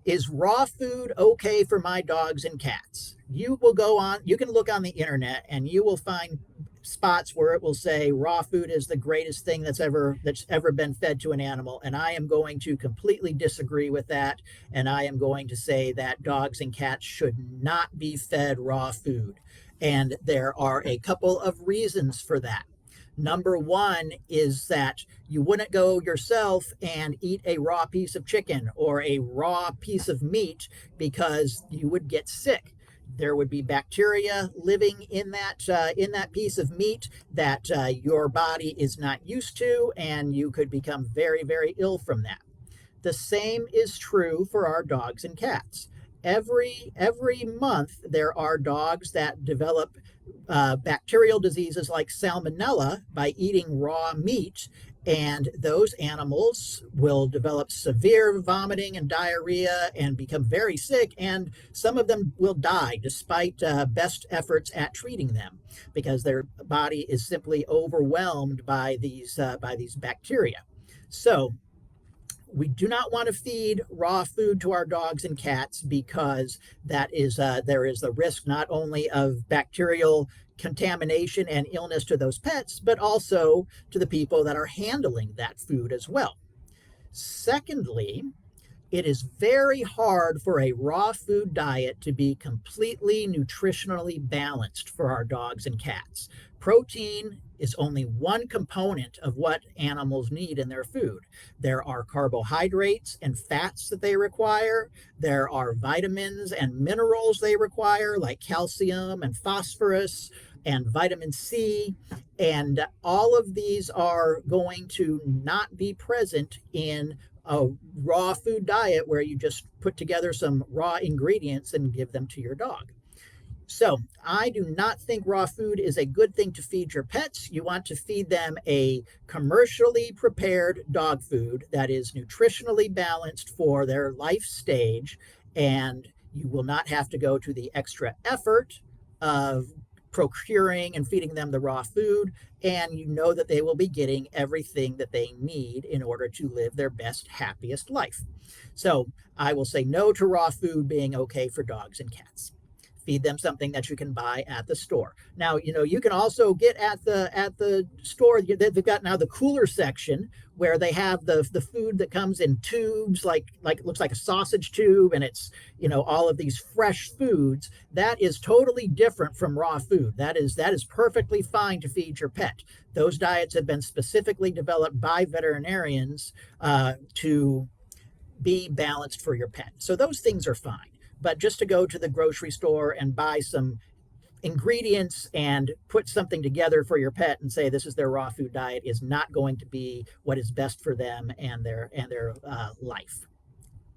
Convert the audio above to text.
Is raw food okay for my dogs and cats? You will go on, you can look on the internet and you will find spots where it will say raw food is the greatest thing that's ever been fed to an animal, and I am going to completely disagree with that, and I am going to say that dogs and cats should not be fed raw food. And there are a couple of reasons for that. Number one is that you wouldn't go yourself and eat a raw piece of chicken or a raw piece of meat because you would get sick. There would be bacteria living in that piece of meat that your body is not used to, and you could become very, very ill from that. The same is true for our dogs and cats. Every month there are dogs that develop bacterial diseases like salmonella by eating raw meat, and those animals will develop severe vomiting and diarrhea and become very sick, and some of them will die despite best efforts at treating them because their body is simply overwhelmed by these bacteria. So we do not want to feed raw food to our dogs and cats because there is the risk not only of bacterial contamination and illness to those pets, but also to the people that are handling that food as well. Secondly, it is very hard for a raw food diet to be completely nutritionally balanced for our dogs and cats. Protein is only one component of what animals need in their food. There are carbohydrates and fats that they require. There are vitamins and minerals they require, like calcium and phosphorus and vitamin C. And all of these are going to not be present in a raw food diet where you just put together some raw ingredients and give them to your dog. So I do not think raw food is a good thing to feed your pets. You want to feed them a commercially prepared dog food that is nutritionally balanced for their life stage, and you will not have to go to the extra effort of procuring and feeding them the raw food, and you know that they will be getting everything that they need in order to live their best, happiest life. So I will say no to raw food being okay for dogs and cats. Feed them something that you can buy at the store. Now, you can also get at the store. They've got now the cooler section where they have the food that comes in tubes, like it looks like a sausage tube, and it's all of these fresh foods. That is totally different from raw food. That is perfectly fine to feed your pet. Those diets have been specifically developed by veterinarians to be balanced for your pet. So those things are fine. But just to go to the grocery store and buy some ingredients and put something together for your pet and say this is their raw food diet is not going to be what is best for them and their life.